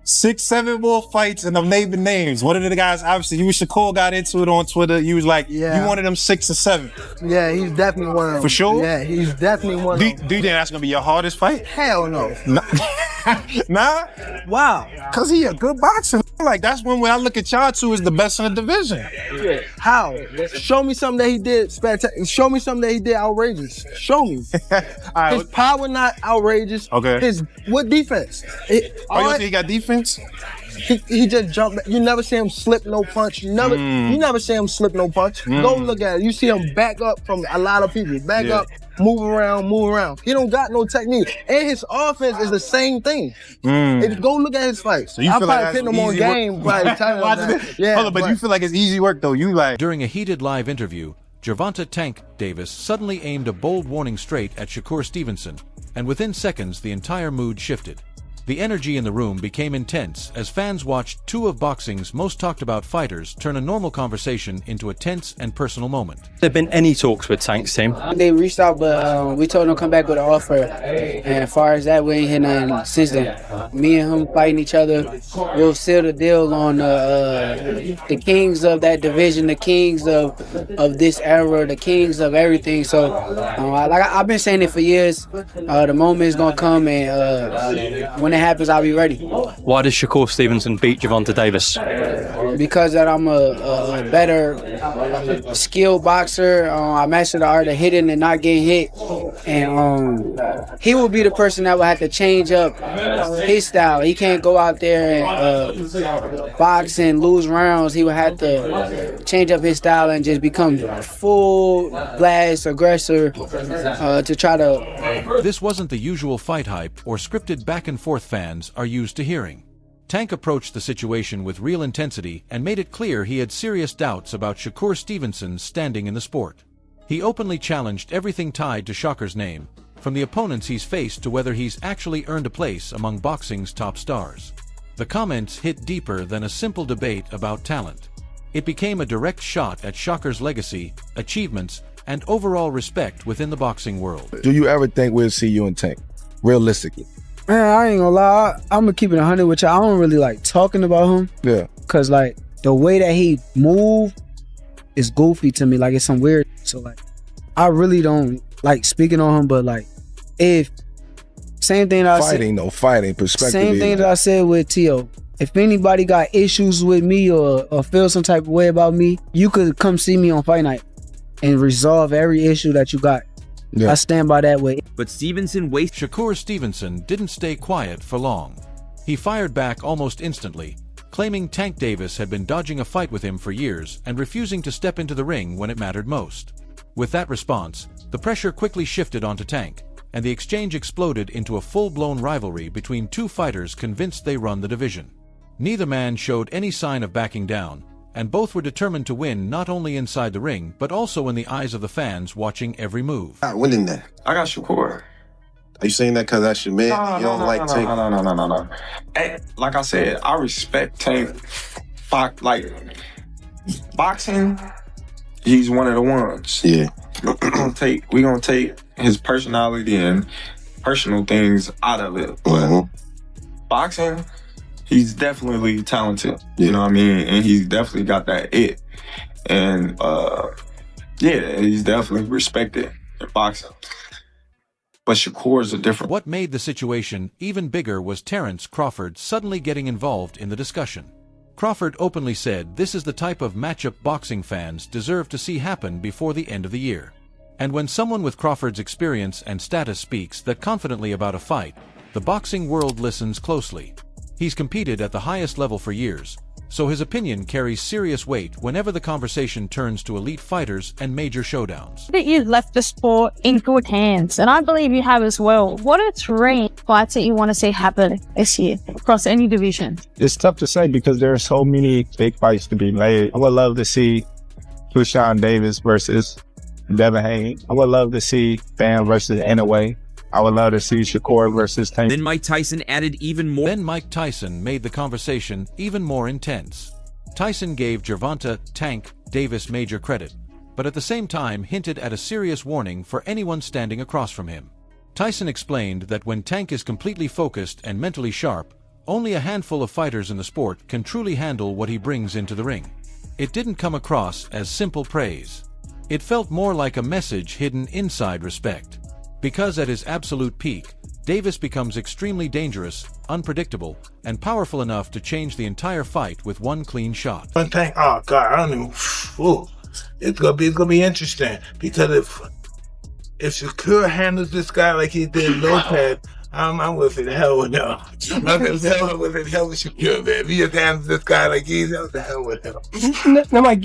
6, 7 more fights, and I'm naming names. One of the guys, obviously, you and Shakur got into it on Twitter. You was like, you wanted them 6 or 7. Yeah, he's definitely one of them. For sure? Yeah, he's definitely one of them. Do you think that's going to be your hardest fight? Hell no. Nah? Wow. Because he a good boxer. Like, that's when I look at y'all two as the best in the division. How? Show me something that he did spectacular. Show me something that he did outrageous. Show me. Right, his power not outrageous. Okay. What defense? You think he got defense? He just jumped. You never see him slip no punch. You never see him slip no punch. Go look at it. You see him back up from a lot of people. Back up, move around. He don't got no technique. And his offense is the same thing. Go look at his fights. So you I'll feel probably like put him on game by the time. Hold on, but you feel like it's easy work though. You like. During a heated live interview, Gervonta "Tank" Davis suddenly aimed a bold warning straight at Shakur Stevenson, and within seconds the entire mood shifted. The energy in the room became intense as fans watched two of boxing's most talked about fighters turn a normal conversation into a tense and personal moment. There been any talks with Tank's team? They reached out, but we told them to come back with an offer. And as far as that, we ain't hit nothing since then. Me and him fighting each other, we'll seal the deal on the kings of that division, the kings of this era, the kings of everything. So, like I've been saying it for years, the moment is gonna come, and when it happens, I'll be ready. Why does Shakur Stevenson beat Gervonta Davis? Because that I'm a better skilled boxer. I mastered the art of hitting and not getting hit. And he will be the person that will have to change up his style. He can't go out there and box and lose rounds. He will have to change up his style and just become full blast aggressor to try to... This wasn't the usual fight hype or scripted back and forth fans are used to hearing. Tank approached the situation with real intensity and made it clear he had serious doubts about Shakur Stevenson's standing in the sport. He openly challenged everything tied to Shakur's name, from the opponents he's faced to whether he's actually earned a place among boxing's top stars. The comments hit deeper than a simple debate about talent. It became a direct shot at Shakur's legacy, achievements, and overall respect within the boxing world. Do you ever think we'll see you and Tank, realistically? Man, I ain't gonna lie. I'm gonna keep it 100 with you. I don't really like talking about him. Yeah. Cause like the way that he move is goofy to me. Like it's some weird. So like, I really don't like speaking on him. But like, if same thing that fighting perspective. Same thing that I said with T.O. If anybody got issues with me or feel some type of way about me, you could come see me on fight night and resolve every issue that you got. Yeah. I stand by that way. But Shakur Stevenson didn't stay quiet for long. He fired back almost instantly, claiming Tank Davis had been dodging a fight with him for years and refusing to step into the ring when it mattered most. With that response, the pressure quickly shifted onto Tank, and the exchange exploded into a full-blown rivalry between two fighters convinced they run the division. Neither man showed any sign of backing down, and both were determined to win not only inside the ring, but also in the eyes of the fans watching every move. I'm winning that. I got Shakur. Are you saying that because that's your man? You don't like Tank? No. Hey, like I said, I respect Tank. Like, boxing, he's one of the ones. Yeah. we gonna take his personality and personal things out of it. But boxing, he's definitely talented, you know what I mean? And he's definitely got that it. And yeah, he's definitely respected in boxing. But Shakur's a different... What made the situation even bigger was Terrence Crawford suddenly getting involved in the discussion. Crawford openly said this is the type of matchup boxing fans deserve to see happen before the end of the year. And when someone with Crawford's experience and status speaks that confidently about a fight, the boxing world listens closely. He's competed at the highest level for years, so his opinion carries serious weight whenever the conversation turns to elite fighters and major showdowns. That you've left the sport in good hands, and I believe you have as well. What are 3 fights that you want to see happen this year across any division? It's tough to say because there are so many big fights to be made. I would love to see Gervonta Davis versus Devin Haney. I would love to see Fan versus Anaway. I would love to see Shakur versus Tank. Then Mike Tyson added even more. Then Mike Tyson made the conversation even more intense. Tyson gave Gervonta "Tank" Davis major credit, but at the same time hinted at a serious warning for anyone standing across from him. Tyson explained that when Tank is completely focused and mentally sharp, Only a handful of fighters in the sport can truly handle what he brings into the ring. It didn't come across as simple praise. It felt more like a message hidden inside respect. Because at his absolute peak, Davis becomes extremely dangerous, unpredictable, and powerful enough to change the entire fight with one clean shot. Oh God, I don't even. Ooh, it's gonna be interesting because if Shakur handles this guy like he did Lopez, I'm within hell with him. I'm within hell with Shakur, man. If he just handles this guy like he's out the hell with him. No, Mike,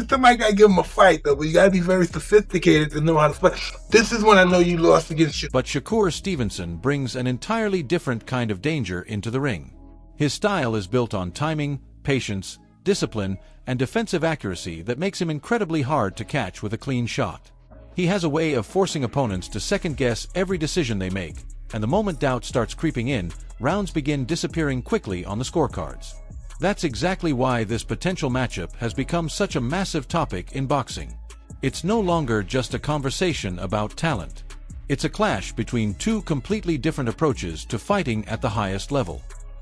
somebody gotta give him a fight though, but you gotta be very sophisticated to know how to fight. This is when I know you lost against Shakur. But Shakur Stevenson brings an entirely different kind of danger into the ring. His style is built on timing, patience, discipline, and defensive accuracy that makes him incredibly hard to catch with a clean shot. He has a way of forcing opponents to second-guess every decision they make, and the moment doubt starts creeping in, rounds begin disappearing quickly on the scorecards. That's exactly why this potential matchup has become such a massive topic in boxing. It's no longer just a conversation about talent. It's a clash between two completely different approaches to fighting at the highest level.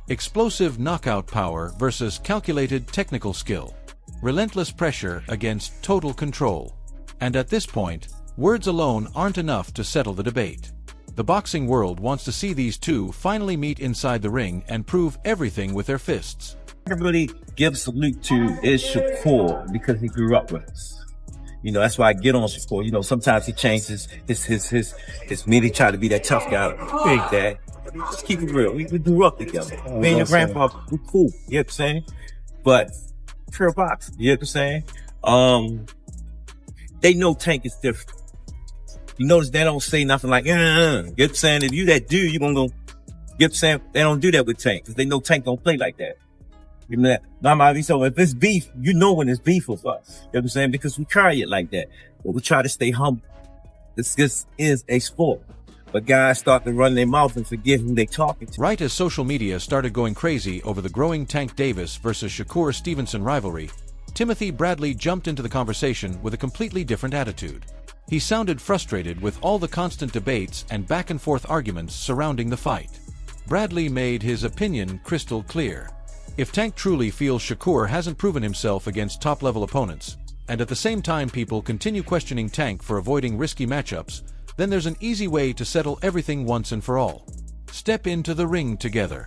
Explosive knockout power versus calculated technical skill. Relentless pressure against total control. And at this point, words alone aren't enough to settle the debate. The boxing world wants to see these two finally meet inside the ring and prove everything with their fists. I can really give salute to is Shakur because he grew up with us. You know, that's why I get on Shakur. You know, sometimes he changes his meat. He try to be that tough guy. Big dad. Just keep it real. We grew up together. Me and your grandfather, we cool. You know what I'm saying? But pure boxing. You know what I'm saying? They know Tank is different. You notice they don't say nothing like, you know what I'm saying? If you that dude, you gonna go, you know what I'm saying? They don't do that with Tank, because they know Tank don't play like that. You know that? So if it's beef, you know when it's beef with us. You know what I'm saying? Because we carry it like that. But we try to stay humble. This is a sport. But guys start to run their mouth and forget who they talking to. Right as social media started going crazy over the growing Tank Davis versus Shakur Stevenson rivalry, Timothy Bradley jumped into the conversation with a completely different attitude. He sounded frustrated with all the constant debates and back-and-forth arguments surrounding the fight. Bradley made his opinion crystal clear. If Tank truly feels Shakur hasn't proven himself against top-level opponents, and at the same time people continue questioning Tank for avoiding risky matchups, then there's an easy way to settle everything once and for all. Step into the ring together.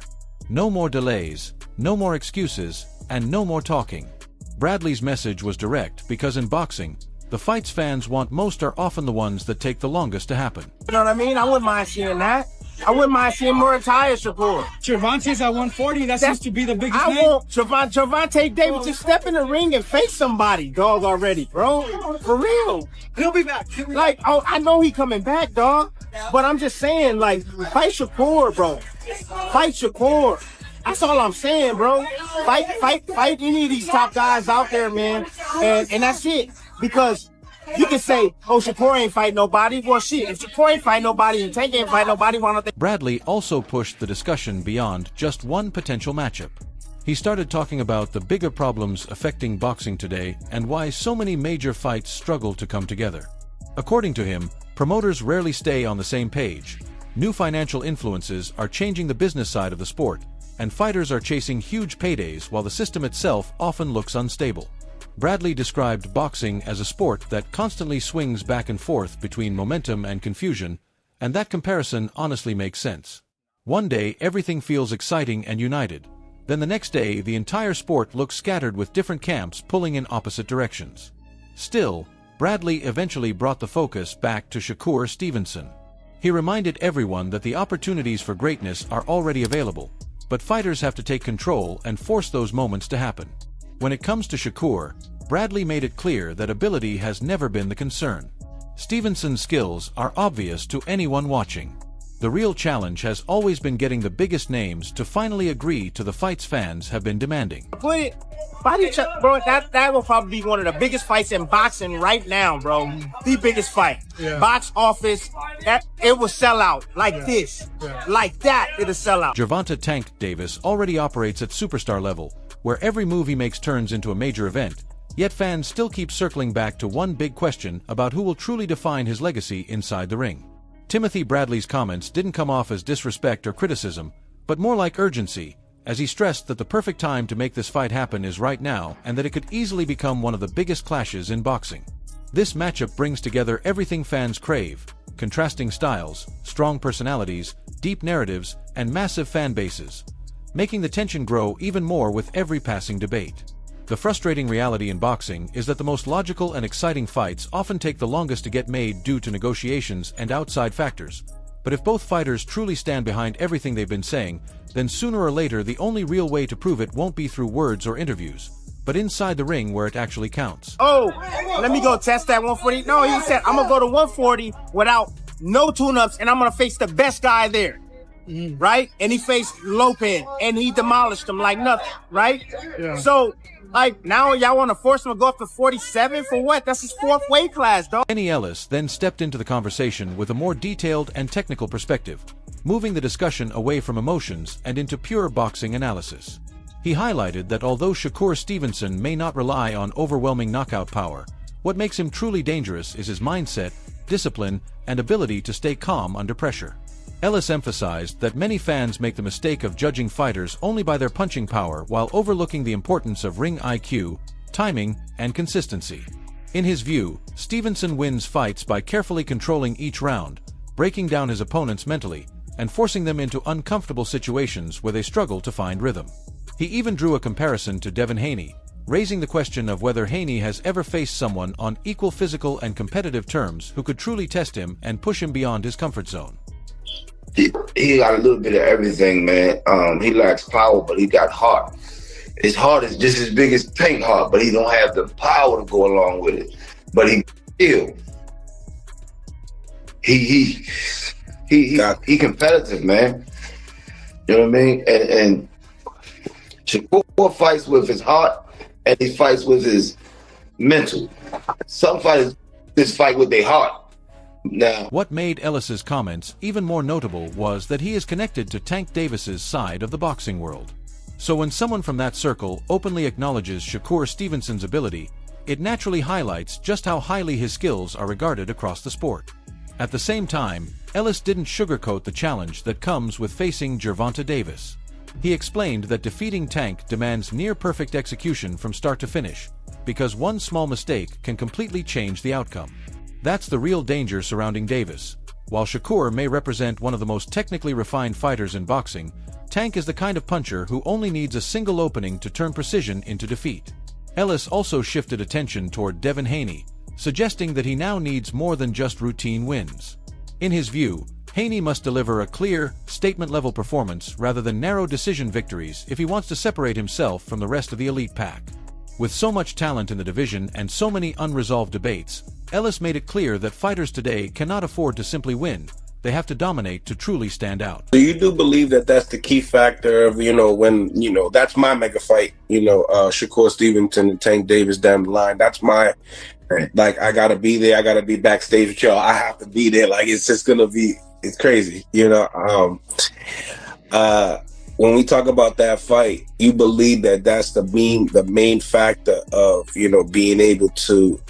No more delays, no more excuses, and no more talking. Bradley's message was direct because in boxing, the fights fans want most are often the ones that take the longest to happen. You know what I mean? I wouldn't mind seeing that. I wouldn't mind seeing more entire Shakur. Gervonta's at 140. That seems to be the biggest name. I want Gervonta Davis to step in the ring and face somebody, dog, already, bro. For real. He'll be back. Like, oh, I know he coming back, dog. But I'm just saying, like, fight Shakur, bro. Fight Shakur. That's all I'm saying, bro. Fight any of these top guys out there, man. And that's it. Because you can say, oh, Shakur ain't fight nobody. Well, shit, if Shakur ain't fight nobody and Tank ain't fight nobody, why don't they? Bradley also pushed the discussion beyond just one potential matchup. He started talking about the bigger problems affecting boxing today and why so many major fights struggle to come together. According to him, promoters rarely stay on the same page. New financial influences are changing the business side of the sport, and fighters are chasing huge paydays while the system itself often looks unstable. Bradley described boxing as a sport that constantly swings back and forth between momentum and confusion, and that comparison honestly makes sense. One day, everything feels exciting and united. Then the next day, the entire sport looks scattered with different camps pulling in opposite directions. Still, Bradley eventually brought the focus back to Shakur Stevenson. He reminded everyone that the opportunities for greatness are already available, but fighters have to take control and force those moments to happen. When it comes to Shakur, Bradley made it clear that ability has never been the concern. Stevenson's skills are obvious to anyone watching. The real challenge has always been getting the biggest names to finally agree to the fights fans have been demanding. Bro, that will probably be one of the biggest fights in boxing right now, bro. The biggest fight. Yeah. Box office, it will sell out like this. Yeah. Like that, it'll sell out. Gervonta Tank Davis already operates at superstar level, where every move he makes turns into a major event, yet fans still keep circling back to one big question about who will truly define his legacy inside the ring. Timothy Bradley's comments didn't come off as disrespect or criticism, but more like urgency, as he stressed that the perfect time to make this fight happen is right now and that it could easily become one of the biggest clashes in boxing. This matchup brings together everything fans crave: contrasting styles, strong personalities, deep narratives, and massive fan bases, making the tension grow even more with every passing debate. The frustrating reality in boxing is that the most logical and exciting fights often take the longest to get made due to negotiations and outside factors. But if both fighters truly stand behind everything they've been saying, then sooner or later the only real way to prove it won't be through words or interviews, but inside the ring where it actually counts. Oh, let me go test that 140. No, he said, I'm going to go to 140 without no tune-ups, and I'm going to face the best guy there, right? And he faced Lopez, and he demolished him like nothing, right? Yeah. So, like, now y'all want to force him to go up to 47 for what? That's his 4th weight class, dog. Kenny Ellis then stepped into the conversation with a more detailed and technical perspective, moving the discussion away from emotions and into pure boxing analysis. He highlighted that although Shakur Stevenson may not rely on overwhelming knockout power, what makes him truly dangerous is his mindset, discipline, and ability to stay calm under pressure. Ellis emphasized that many fans make the mistake of judging fighters only by their punching power while overlooking the importance of ring IQ, timing, and consistency. In his view, Stevenson wins fights by carefully controlling each round, breaking down his opponents mentally, and forcing them into uncomfortable situations where they struggle to find rhythm. He even drew a comparison to Devin Haney, raising the question of whether Haney has ever faced someone on equal physical and competitive terms who could truly test him and push him beyond his comfort zone. He got a little bit of everything, man. He lacks power, but he got heart. His heart is just as big as Tank heart, but he don't have the power to go along with it. But he still, he competitive, man. You know what I mean? And Shakur fights with his heart, and he fights with his mental. Some fighters just fight with their heart. Now, what made Ellis's comments even more notable was that he is connected to Tank Davis's side of the boxing world. So when someone from that circle openly acknowledges Shakur Stevenson's ability, it naturally highlights just how highly his skills are regarded across the sport. At the same time, Ellis didn't sugarcoat the challenge that comes with facing Gervonta Davis. He explained that defeating Tank demands near-perfect execution from start to finish, because one small mistake can completely change the outcome. That's the real danger surrounding Davis. While Shakur may represent one of the most technically refined fighters in boxing, Tank is the kind of puncher who only needs a single opening to turn precision into defeat. Ellis also shifted attention toward Devin Haney, suggesting that he now needs more than just routine wins. In his view, Haney must deliver a clear, statement-level performance rather than narrow decision victories if he wants to separate himself from the rest of the elite pack. With so much talent in the division and so many unresolved debates, Ellis made it clear that fighters today cannot afford to simply win. They have to dominate to truly stand out. So you do believe that that's the key factor of, when, that's my mega fight, Shakur Stevenson and Tank Davis down the line. That's my, like, I got to be there. I got to be backstage with y'all. I have to be there. Like, it's just going to be, it's crazy, when we talk about that fight, you believe that that's the main factor of, being able to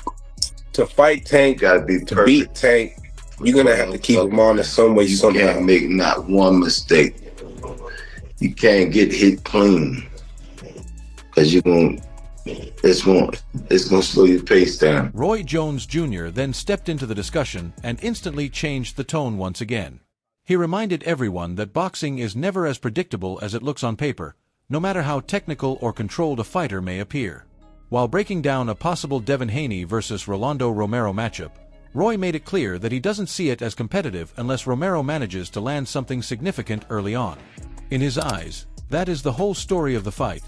fight Tank, to beat Tank. You're going to have to keep him on in some way, somehow. You can't make not one mistake. You can't get hit clean. Because it's going to slow your pace down. Roy Jones Jr. then stepped into the discussion and instantly changed the tone once again. He reminded everyone that boxing is never as predictable as it looks on paper, no matter how technical or controlled a fighter may appear. While breaking down a possible Devin Haney versus Rolando Romero matchup, Roy made it clear that he doesn't see it as competitive unless Romero manages to land something significant early on. In his eyes, that is the whole story of the fight.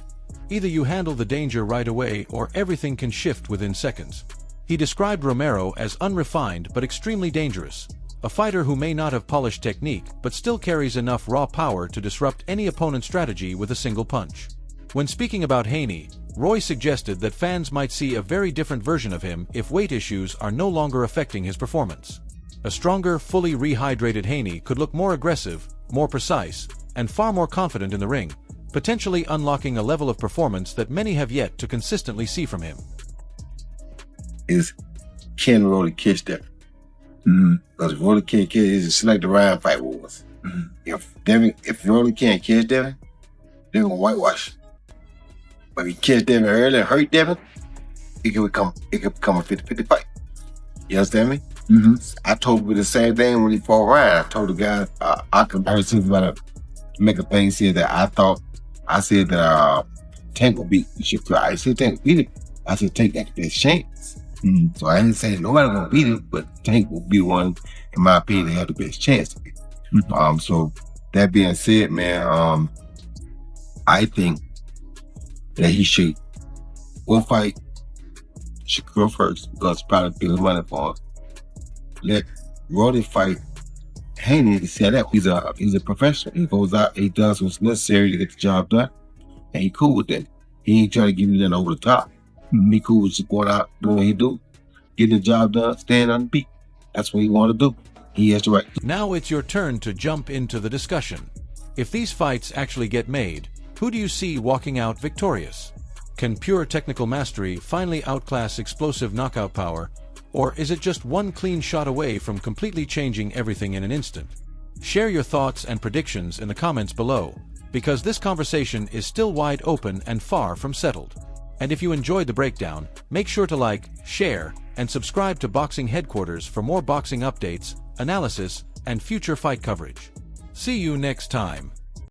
Either you handle the danger right away or everything can shift within seconds. He described Romero as unrefined but extremely dangerous, a fighter who may not have polished technique but still carries enough raw power to disrupt any opponent's strategy with a single punch. When speaking about Haney, Roy suggested that fans might see a very different version of him if weight issues are no longer affecting his performance. A stronger, fully rehydrated Haney could look more aggressive, more precise, and far more confident in the ring, potentially unlocking a level of performance that many have yet to consistently see from him. Ken roll the kids there. Because if roll the kid is a select the round fight with us. if Rolly can't catch Devin, they're gonna whitewash. But if he catch Devin early and hurt Devin, it could become a 50-50 fight. You understand me? I told you the same thing when he fought Ryan. I told the guy, I compared to about to make a thing, said that I said that Tank will beat Shakur. I said Tank will beat him. I said Tank got the best chance. So I didn't say nobody gonna beat him, but Tank will be one, in my opinion, that have the best chance to beat him. So that being said, man, I think that he should go fight Shakur first, because it's probably bigger money for him. Let Roddy fight Haney to set up. He's a professional. He goes out, he does what's necessary to get the job done, and he cool with that. He ain't trying to give you that over the top. He cool with just going out, doing what he do, getting the job done, staying unbeat. That's what he want to do. He has the right. Now it's your turn to jump into the discussion. If these fights actually get made, who do you see walking out victorious? Can pure technical mastery finally outclass explosive knockout power, or is it just one clean shot away from completely changing everything in an instant? Share your thoughts and predictions in the comments below, because this conversation is still wide open and far from settled. And if you enjoyed the breakdown, make sure to like, share, and subscribe to Boxing Headquarters for more boxing updates, analysis, and future fight coverage. See you next time.